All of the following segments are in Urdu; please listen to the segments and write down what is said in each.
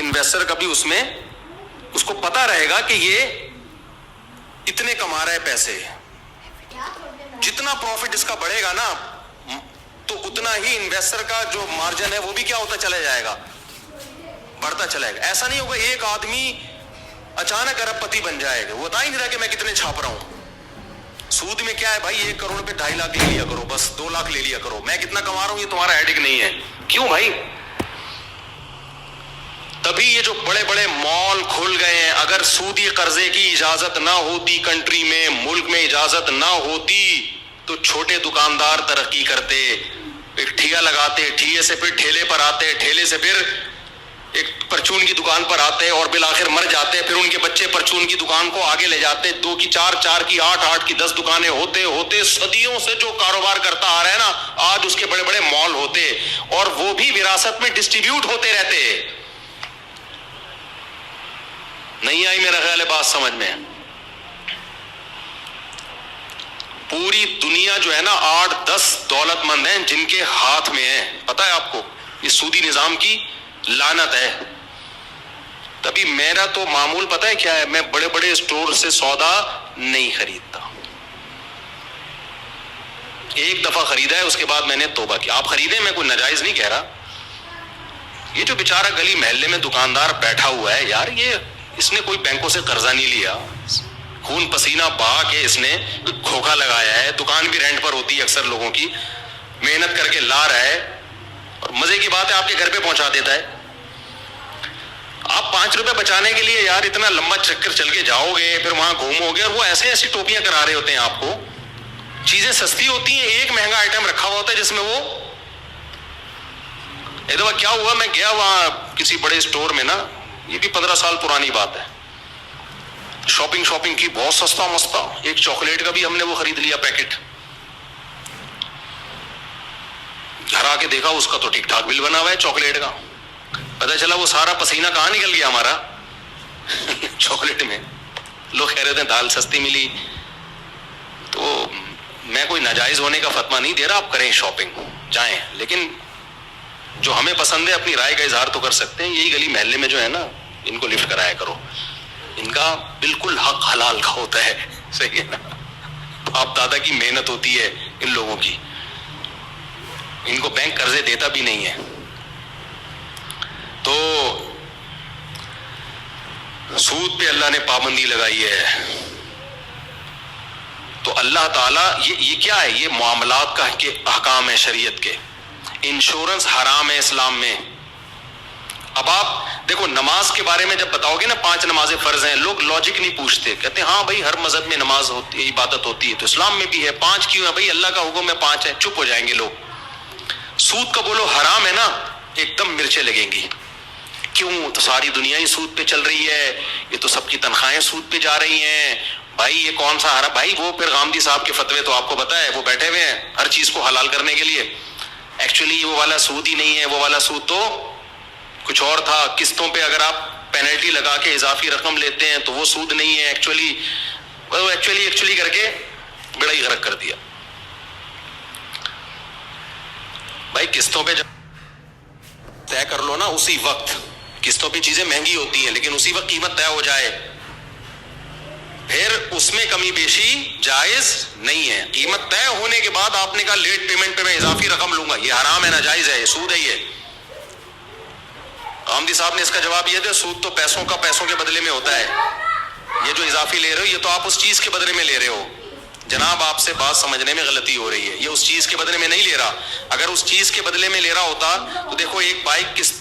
انویسٹر کا بھی اس میں اس کو پتا رہے گا کہ یہ اتنے کما رہا ہے پیسے, جتنا پروفٹ اس کا بڑھے گا نا تو اتنا ہی انویسٹر کا جو مارجن ہے وہ بھی کیا ہوتا چلا جائے گا, بڑھتا چلے گا. ایسا نہیں ہوگا ایک آدمی اچانک ارب پتی بن جائے گا, وہ بتا ہی نہیں رہا کہ میں کتنے چھاپ رہا ہوں. سود میں کیا ہے بھائی, 1 کروڑ پہ 2.5 لاکھ لے لیا کرو, بس 2 لاکھ لے لیا کرو, میں کتنا کما رہا ہوں یہ تمہارا ہیڈک نہیں ہے. کیوں بھائی؟ تبھی یہ جو بڑے بڑے مال کھل گئے ہیں. اگر سودی قرضے کی اجازت نہ ہوتی کنٹری میں, ملک میں اجازت نہ ہوتی تو چھوٹے دکاندار ترقی کرتے, ایک ٹھیلا لگاتے, ٹھیلے سے پھر ٹھیلے پر آتے, ٹھیلے سے پھر ایک پرچون کی دکان پر آتے اور بالآخر مر جاتے. پھر ان کے بچے پرچون کی دکان کو آگے لے جاتے, 2 کی 4, 4 کی 8, 8 کی 10 دکانیں ہوتے ہوتے صدیوں سے جو کاروبار کرتا آ رہا ہے نا, آج اس کے بڑے بڑے مال ہوتے اور وہ بھی وراثت میں ڈسٹریبیوٹ ہوتے رہتے. نہیں آئی میرا خیال ہے بات سمجھ میں؟ پوری دنیا جو ہے نا 8-10 دولت مند ہیں جن کے ہاتھ میں ہے. پتہ ہے آپ کو یہ سودی نظام کی لعنت ہے. تبھی میرا تو معمول پتہ ہے کیا ہے, میں بڑے بڑے اسٹور سے سودا نہیں خریدتا. ایک دفعہ خریدا ہے, اس کے بعد میں نے توبہ کی. آپ خریدیں, میں کوئی ناجائز نہیں کہہ رہا. یہ جو بیچارہ گلی محلے میں دکاندار بیٹھا ہوا ہے یار, یہ اس نے کوئی بینکوں سے قرضہ نہیں لیا, خون پسینہ بہا کے اس نے کھوکھا لگایا ہے. دکان بھی رینٹ پر ہوتی ہے اکثر لوگوں کی, محنت کر کے لا رہا ہے اور مزے کی بات ہے آپ کے گھر پہ پہنچا دیتا ہے. آپ 5 روپے بچانے کے لیے یار اتنا لمبا چکر چل کے جاؤ گے, پھر وہاں گھومو گے, اور وہ ایسے ایسی ٹوپیاں کرا رہے ہوتے ہیں آپ کو. چیزیں سستی ہوتی ہیں, ایک مہنگا آئٹم رکھا ہوا ہوتا ہے جس میں وہ. ایک دفعہ کیا ہوا, میں گیا وہاں کسی بڑے اسٹور میں نا, یہ بھی 15 سال پرانی بات ہے, شاپنگ کی, بہت سستا مستا. ایک چاکلیٹ کا بھی ہم نے وہ خرید لیا پیکٹ. گھر آ کے دیکھا اس کا تو ٹھیک ٹھاک بل بنا ہوا ہے چاکلیٹ کا. پتہ چلا وہ سارا پسینہ کہاں نکل گیا ہمارا چاکلیٹ میں. لوگ کہہ رہے تھے دال سستی ملی. تو میں کوئی ناجائز ہونے کا فتویٰ نہیں دے رہا, آپ کریں شاپنگ, جائیں, لیکن جو ہمیں پسند ہے اپنی رائے کا اظہار تو کر سکتے ہیں. یہی گلی محلے میں جو ہے نا, ان کو لفٹ کرایا کرو, ان کا بالکل حق حلال کا ہوتا ہے. صحیح ہے نا, باپ دادا کی محنت ہوتی ہے ان لوگوں کی, ان کو بینک قرضے دیتا بھی نہیں ہے. تو سود پہ اللہ نے پابندی لگائی ہے. تو اللہ تعالیٰ یہ کیا ہے, یہ معاملات کا احکام ہے شریعت کے. انشورنس حرام ہے اسلام میں. اب آپ دیکھو نماز کے بارے میں جب بتاؤ گے نا 5 نمازیں فرض ہیں, لوگ لاجک نہیں پوچھتے, کہتے ہیں ہاں بھائی ہر مذہب میں نماز ہوتی ہے, عبادت ہوتی ہے, تو اسلام میں بھی ہے. 5 کیوں ہے بھائی, اللہ کا حکم ہے 5 ہے. چپ ہو جائیں گے لوگ. سود کا بولو حرام ہے نا, ایک دم مرچیں لگیں گی. کیوں, تو ساری دنیا ہی سود پہ چل رہی ہے, یہ تو سب کی تنخواہیں سود پہ جا رہی ہیں بھائی, یہ کون سا حرام. بھائی وہ پھر غامدی صاحب کے فتوے تو آپ کو پتا ہے, وہ بیٹھے ہوئے ہیں ہر چیز کو حلال کرنے کے لیے. ایکچولی وہ والا سود ہی نہیں ہے, وہ والا سود تو کچھ اور تھا. قسطوں پہ اگر آپ پینلٹی لگا کے اضافی رقم لیتے ہیں تو وہ سود نہیں ہے. ایکچولی کر کے بڑا ہی غرق کر دیا. بھائی قسطوں پہ جب طے کر لو نا, اسی وقت قسطوں پہ چیزیں مہنگی ہوتی ہیں لیکن اسی وقت قیمت طے ہو جائے, پھر اس میں کمی بیشی جائز نہیں ہے. قیمت طے ہونے کے بعد آپ نے کہا لیٹ پیمنٹ پہ میں اضافی رقم لوں گا, یہ حرام ہے, ناجائز ہے, یہ سود ہے. یہ غامدی صاحب نے اس کا جواب یہ دیا, سود تو پیسوں کے بدلے میں ہوتا ہے. یہ جو اضافی لے رہے ہو یہ تو آپ اس چیز کے بدلے میں لے رہے ہو. جناب آپ سے بات سمجھنے میں غلطی ہو رہی ہے, یہ اس چیز کے بدلے میں نہیں لے رہا. اگر اس چیز کے بدلے میں لے رہا ہوتا تو دیکھو ایک بائک کیش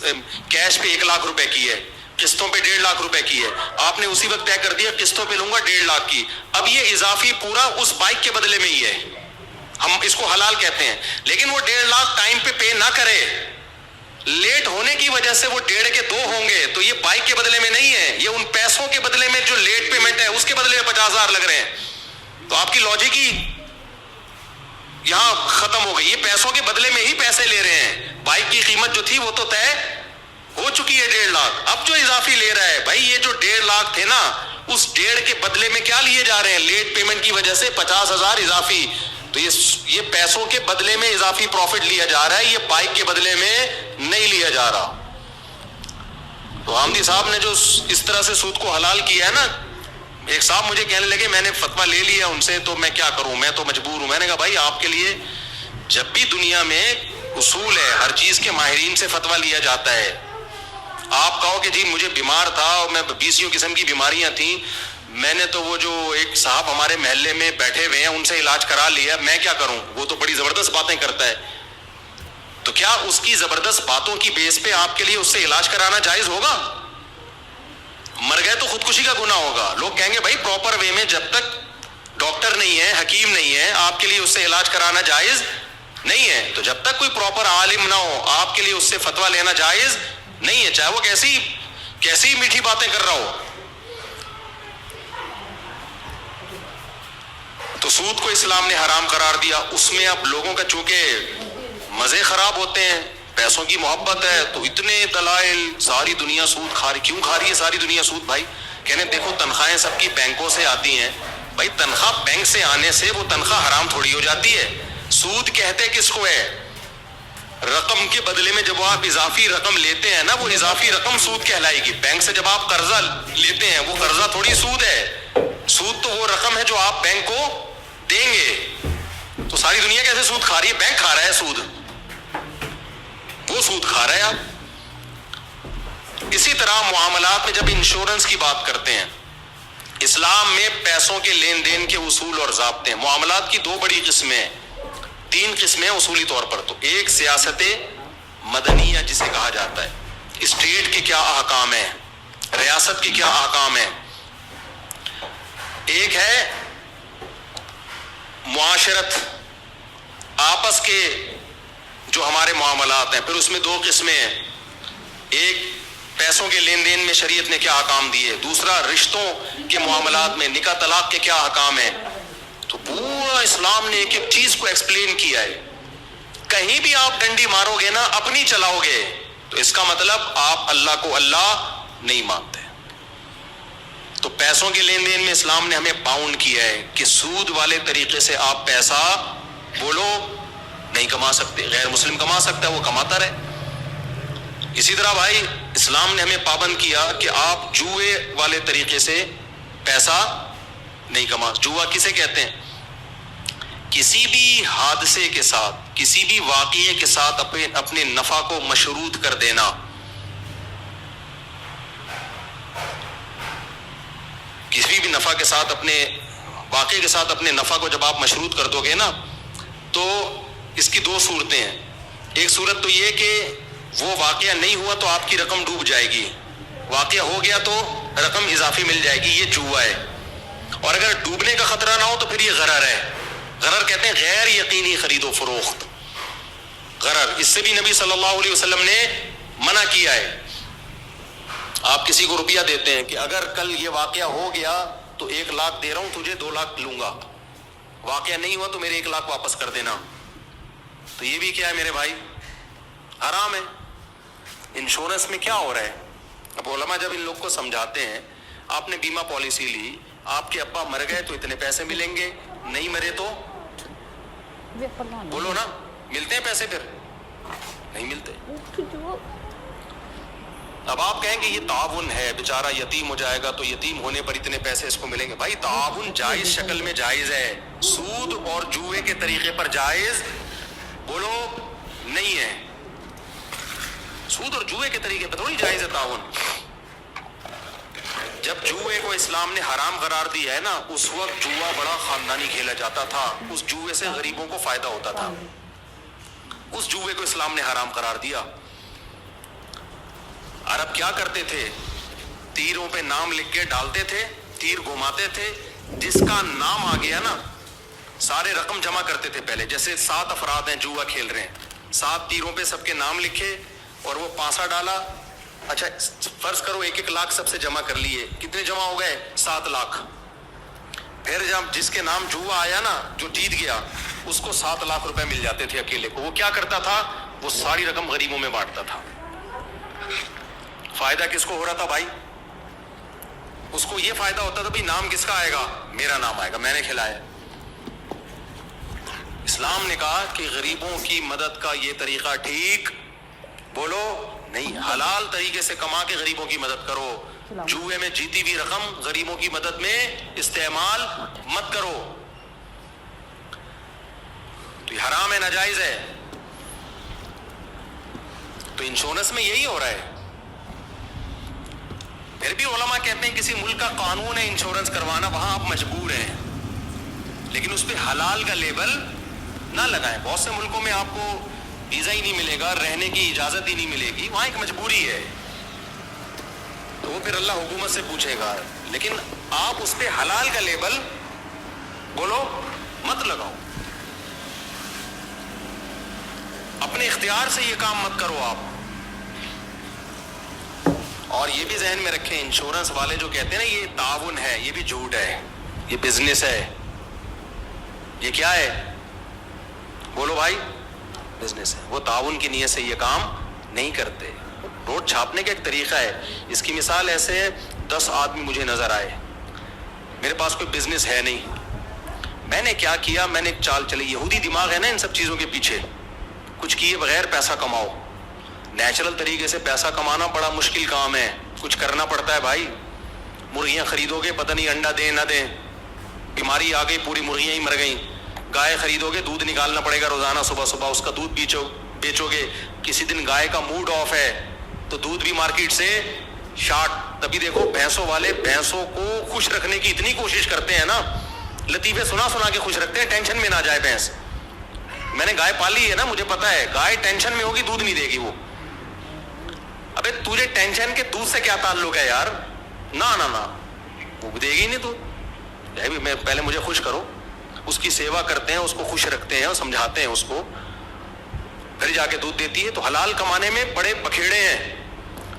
پہ 1 لاکھ روپے کی ہے, قسطوں پہ 1.5 لاکھ روپے کی ہے, آپ نے اسی وقت طے کر دیا قسطوں پہ لوں گا 1.5 لاکھ کی. اب یہ اضافی پورا اس بائک کے بدلے میں ہی ہے, ہم اس کو حلال کہتے ہیں. لیکن وہ 1.5 لاکھ ٹائم پہ نہ کرے, لیٹ ہونے کی وجہ سے وہ 1.5 کے 2 ہوں گے, تو یہ بائک کے بدلے میں نہیں ہے, یہ ان پیسوں کے بدلے میں جو لیٹ پیمنٹ ہے اس کے بدلے میں 50,000 لگ رہے ہیں. تو آپ کی لاجک ہی یہاں ختم ہو گئی. یہ پیسوں کے بدلے میں ہی پیسے لے رہے ہیں. بائک کی قیمت جو تھی وہ تو طے ہو چکی ہے 1.5 لاکھ. اب جو اضافی لے رہا ہے بھائی, یہ جو 1.5 لاکھ تھے نا, اس 1.5 کے بدلے میں کیا لیے جا رہے ہیں, لیٹ پیمنٹ کی وجہ سے 50,000 اضافی. تو یہ پیسوں کے بدلے میں اضافی پروفٹ لیا جا رہا ہے, یہ بائک کے بدلے میں نہیں لیا جا رہا. تو حامدی صاحب نے جو اس طرح سے سود کو حلال کیا ہے نا، ایک صاحب مجھے کہنے لگے میں نے فتویٰ لے لیا ان سے تو میں کیا کروں، میں تو مجبور ہوں. میں نے کہا بھائی آپ کے لیے جب بھی دنیا میں اصول ہے، ہر چیز کے ماہرین سے فتویٰ لیا جاتا ہے. آپ کہو کہ جی مجھے بیمار تھا اور میں 20 قسم کی بیماریاں تھیں، میں نے تو وہ جو ایک صاحب ہمارے محلے میں بیٹھے ہوئے ہیں ان سے علاج کرا لیا، میں کیا کروں، وہ تو بڑی زبردست باتیں کرتا ہے. تو کیا اس کی زبردست باتوں کی بیس پہ آپ کے لیے اس سے علاج کرانا جائز ہوگا؟ مر گئے تو خودکشی کا گناہ ہوگا. لوگ کہیں گے بھائی پراپر وے میں جب تک ڈاکٹر نہیں ہے، حکیم نہیں ہے، آپ کے لیے اس سے علاج کرانا جائز نہیں ہے. تو جب تک کوئی پراپر عالم نہ ہو آپ کے لیے اس سے فتویٰ لینا جائز نہیں ہے، چاہے وہ کیسی میٹھی باتیں کر رہا ہو. تو سود کو اسلام نے حرام قرار دیا. اس میں اب لوگوں کا چونکہ مزے خراب ہوتے ہیں، پیسوں کی محبت ہے، تو اتنے دلائل، ساری دنیا سود کھا رہی. کیوں کھا رہی ہے ساری دنیا سود بھائی؟ کہنے دیکھو تنخواہیں سب کی بینکوں سے آتی ہیں. بھائی تنخواہ بینک سے آنے سے وہ تنخواہ حرام تھوڑی ہو جاتی ہے. سود کہتے کس کو ہے؟ رقم کے بدلے میں جب آپ اضافی رقم لیتے ہیں نا، وہ اضافی رقم سود کہلائے گی. بینک سے جب آپ قرضہ لیتے ہیں وہ قرضہ تھوڑی سود ہے. سود تو وہ رقم ہے جو آپ بینک کو دیں گے. تو ساری دنیا کیسے سود کھا رہی ہے؟ بینک کھا رہا ہے سود، وہ سود کھا رہا ہے. آپ اسی طرح معاملات میں جب انشورنس کی بات کرتے ہیں، اسلام میں پیسوں کے لین دین کے اصول اور ضابطے ہیں. معاملات کی 2 بڑی قسمیں ہیں، 3 قسمیں اصولی طور پر. تو ایک سیاست مدنیہ جسے کہا جاتا ہے، اسٹیٹ کے کیا احکام ہیں، ریاست کے کیا احکام ہیں. ایک ہے معاشرت، آپس کے جو ہمارے معاملات ہیں. پھر اس میں 2 قسمیں ہیں، ایک پیسوں کے لین دین میں شریعت نے کیا احکام دیے، دوسرا رشتوں کے معاملات میں نکاح طلاق کے کیا احکام ہیں. تو پورا اسلام نے ایک ایک چیز کو ایکسپلین کیا ہے. کہیں بھی آپ ڈنڈی مارو گے نا، اپنی چلاؤ گے، تو اس کا مطلب آپ اللہ کو اللہ نہیں مانتے. تو پیسوں کے لین دین میں اسلام نے ہمیں باؤنڈ کیا ہے کہ سود والے طریقے سے آپ پیسہ بولو نہیں کما سکتے. غیر مسلم کما سکتا ہے، وہ کماتا رہے. اسی طرح بھائی اسلام نے ہمیں پابند کیا کہ آپ جوئے والے طریقے سے پیسہ نہیں کما. جوا کسے کہتے ہیں؟ کسی بھی حادثے کے ساتھ، کسی بھی واقعے کے ساتھ اپنے نفع کو مشروط کر دینا. کسی بھی نفع کے ساتھ، اپنے واقعے کے ساتھ اپنے نفع کو جب آپ مشروط کر دو گے نا، تو اس کی 2 صورتیں ہیں. ایک صورت تو یہ کہ وہ واقعہ نہیں ہوا تو آپ کی رقم ڈوب جائے گی، واقعہ ہو گیا تو رقم اضافی مل جائے گی، یہ جوا ہے. اور اگر ڈوبنے کا خطرہ نہ ہو تو پھر یہ غرر ہے. غرر کہتے ہیں غیر یقینی خرید و فروخت، غرر. اس سے بھی نبی صلی اللہ علیہ وسلم نے منع کیا ہے. آپ کسی کو روپیہ دیتے ہیں کہ اگر کل یہ واقعہ ہو گیا تو 1 لاکھ دے رہا ہوں تجھے، 2 لاکھ لوں گا، واقعہ نہیں ہوا تو میرے 1 لاکھ واپس کر دینا. تو یہ بھی کیا ہے میرے بھائی؟ حرام ہے. انشورنس میں کیا ہو رہا ہے؟ اب علماء جب ان لوگ کو سمجھاتے ہیں، آپ نے بیمہ پالیسی لی، آپ کے ابا مر گئے تو اتنے پیسے ملیں گے، نہیں مرے تو بولو نا، ملتے ہیں پیسے؟ پھر نہیں ملتے. اب آپ کہیں گے یہ تعاون ہے، بیچارہ یتیم ہو جائے گا تو یتیم ہونے پر اتنے پیسے اس کو ملیں گے. بھائی تعاون جائز شکل میں جائز ہے، سود اور جوئے کے طریقے پر جائز بولو نہیں ہے. سود اور جوئے کے طریقے پر تھوڑی جائز ہے تعاون. جب جوئے کو اسلام نے حرام قرار دیا ہے نا، اس وقت جوا بڑا خاندانی کھیلا جاتا تھا، اس جوئے سے غریبوں کو فائدہ ہوتا تھا. اس جوئے کو اسلام نے حرام قرار دیا. عرب کیا کرتے تھے؟ تیروں پہ نام لکھ کے ڈالتے تھے، تیر گھماتے تھے، جس کا نام آ گیا نا، سارے رقم جمع کرتے تھے. پہلے جیسے 7 افراد ہیں جوا کھیل رہے ہیں، 7 تیروں پہ سب کے نام لکھے اور وہ پانسا ڈالا. اچھا فرض کرو 1 لاکھ سب سے جمع کر لیے، کتنے جمع ہو گئے؟ 7 لاکھ. پھر جب جس کے نام جوا آیا نا، جو جیت گیا، اس کو 7 لاکھ روپے مل جاتے تھے اکیلے کو. وہ کیا کرتا تھا؟ وہ ساری رقم غریبوں میں بانٹتا تھا. فائدہ کس کو ہو رہا تھا بھائی؟ اس کو یہ فائدہ ہوتا تھا بھائی نام کس کا آئے گا؟ میرا نام آئے گا، میں نے کھلایا. اسلام نے کہا کہ غریبوں کی مدد کا یہ طریقہ ٹھیک بولو نہیں, حلال طریقے سے کما کے غریبوں کی مدد کرو. جوئے میں جیتی ہوئی رقم غریبوں کی مدد میں استعمال مت کرو. تو یہ حرام ہے, ناجائز ہے. تو انشورنس میں یہی ہو رہا ہے. پھر بھی علماء کہتے ہیں کسی ملک کا قانون ہے انشورنس کروانا, وہاں آپ مجبور ہیں, لیکن اس پہ حلال کا لیبل نہ لگائیں. بہت سے ملکوں میں آپ کو ویزا ہی نہیں ملے گا, رہنے کی اجازت ہی نہیں ملے گی, وہاں ایک مجبوری ہے, تو وہ پھر اللہ حکومت سے پوچھے گا. لیکن آپ اس پہ حلال کا لیبل بولو مت لگاؤ, اپنے اختیار سے یہ کام مت کرو آپ. اور یہ بھی ذہن میں رکھیں, انشورنس والے جو کہتے ہیں نا یہ تعاون ہے, یہ بھی جھوٹ ہے, یہ بزنس ہے. یہ کیا ہے بولو بھائی؟ بزنس ہے. وہ تعاون کی نیت سے یہ کام نہیں کرتے. نوٹ چھاپنے کا ایک طریقہ ہے. اس کی مثال ایسے ہے, 10 آدمی مجھے نظر آئے, میرے پاس کوئی بزنس ہے نہیں, میں نے کیا کیا, میں نے ایک چال چلی. یہودی دماغ ہے نا ان سب چیزوں کے پیچھے, کچھ کیے بغیر پیسہ کماؤ. نیچرل طریقے سے پیسہ کمانا بڑا مشکل کام ہے, کچھ کرنا پڑتا ہے بھائی. مرغیاں خریدو گے, پتہ نہیں انڈا دیں نہ دیں, بیماری آ گئی پوری مرغیاں ہی مر گئیں. گائے خریدو گے, دودھ نکالنا پڑے گا روزانہ, صبح صبح اس کا دودھ بیچو گے. کسی دن گائے کا موڈ آف ہے تو دودھ بھی مارکیٹ سے شارٹ. تبھی دیکھو بھینسوں والے بھینسوں کو خوش رکھنے کی اتنی کوشش کرتے ہیں نا, لطیفے سنا کے خوش رکھتے ہیں, ٹینشن میں نہ جائے بھینس. میں نے گائے پالی ہے نا, مجھے پتا ہے گائے ٹینشن میں ہوگی دودھ نہیں دے گی وہ. ابے تجھے ٹینشن کے دودھ سے کیا تعلق ہے یار؟ نہ وہ دے گی نہیں دودھ. میں پہلے مجھے خوش کرو. اس کی سیوا کرتے ہیں, اس کو خوش رکھتے ہیں اور سمجھاتے ہیں اس کو, پھر جا کے دودھ دیتی ہے. تو حلال کمانے میں بڑے بکھیڑے ہیں.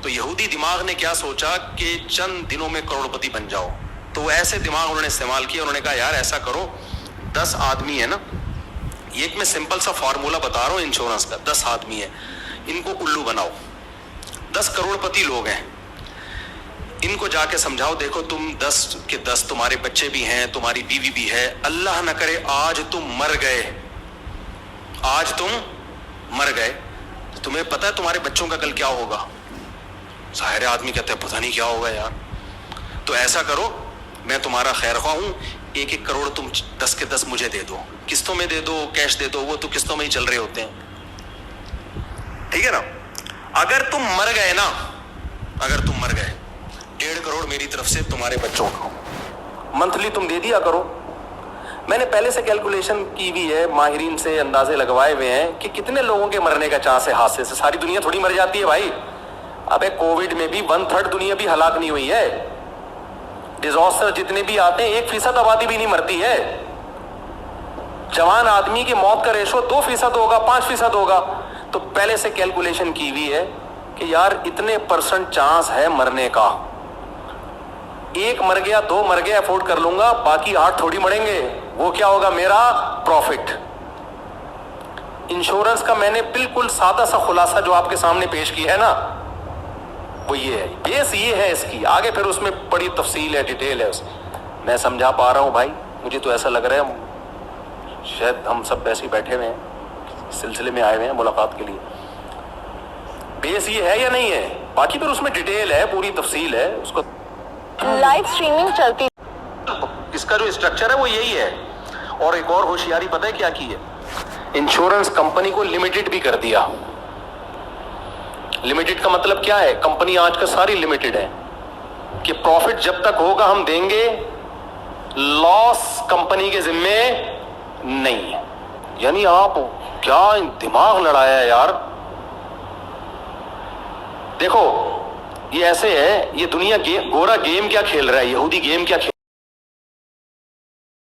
تو یہودی دماغ نے کیا سوچا کہ چند دنوں میں کروڑپتی بن جاؤ, تو وہ ایسے دماغ انہوں نے استعمال کیا. انہوں نے کہا یار ایسا کرو, 10 آدمی ہے نا, یہ ایک میں سمپل سا فارمولہ بتا رہا ہوں انشورنس کا. 10 آدمی ہے, ان کو الو بناؤ. 10 کروڑپتی لوگ ہیں, ان کو جا کے سمجھاؤ, دیکھو تم 10 کے 10 تمہارے بچے بھی ہیں, تمہاری بیوی بھی ہے, اللہ نہ کرے آج تم مر گئے, تو تمہیں پتہ ہے تمہارے بچوں کا کل کیا ہوگا؟ ظاہر آدمی کہتے ہیں پتہ نہیں کیا ہوگا یار. تو ایسا کرو, میں تمہارا خیر خواہ ہوں, 1 کروڑ تم 10 کے 10 مجھے دے دو, قسطوں میں دے دو, کیش دے دو, وہ تو قسطوں میں ہی چل رہے ہوتے ہیں, ٹھیک ہے نا. اگر تم مر گئے 1.5 کروڑ میری طرف سے تمہارے بچوں کو منتھلی تم دے دیا کرو. میں نے پہلے سے کیلکولیشن کی ہوئی ہے, ماہرین سے اندازے لگوائے ہوئے ہیں کہ کتنے لوگوں کے مرنے کا چانس ہے حادثے سے. ساری دنیا تھوڑی مر جاتی ہے بھائی. ابے کووڈ میں بھی 1/3 دنیا بھی ہلاک نہیں ہوئی ہے. ڈیزاسٹر جتنے بھی آتے ہیں 1% آبادی بھی نہیں مرتی ہے. جوان آدمی کی موت کا ریشو 2% ہوگا, 5% ہوگا. تو پہلے سے کیلکولیشن کی ہوئی ہے کہ یار اتنے % چانس ہے مرنے کا. 1 مر گیا, 2 مر گیا افورڈ کر لوں گا, باقی 8 تھوڑی مریں گے. وہ کیا ہوگا میرا پروفٹ. انشورنس کا میں نے بالکل سادہ سا خلاصہ جو آپ کے سامنے پیش کیا ہے نا, وہ یہ ہے, بیس یہ ہے اس کی. آگے پھر اس میں بڑی تفصیل ہے, ڈیٹیل ہے, میں سمجھا پا رہا ہوں بھائی؟ مجھے تو ایسا لگ رہا ہے شاید ہم سب ایسے ہی بیٹھے ہوئے ہیں, سلسلے میں آئے ہوئے ہیں ملاقات کے لیے. بیس یہ ہے یا نہیں ہے؟ باقی پھر اس میں ڈیٹیل ہے, پوری تفصیل ہے. اس کو لائیو اسٹریمنگ چلتی, اس کا جو اسٹرکچر ہے وہ یہی ہے. اور ایک اور ہوشیاری پتہ ہے کیا کی ہے؟ انشورنس کمپنی کو لمیٹڈ بھی کر دیا. لمیٹڈ کا مطلب کیا ہے؟ کمپنی آج کل ساری لمیٹڈ ہے کہ پروفٹ جب تک ہوگا ہم دیں گے, لاس کمپنی کے ذمے نہیں ہے. یعنی آپ کیا دماغ لڑایا ہے یار. دیکھو یہ ایسے ہے, یہ دنیا گورا گیم کیا کھیل رہا ہے, یہودی گیم کیا کھیل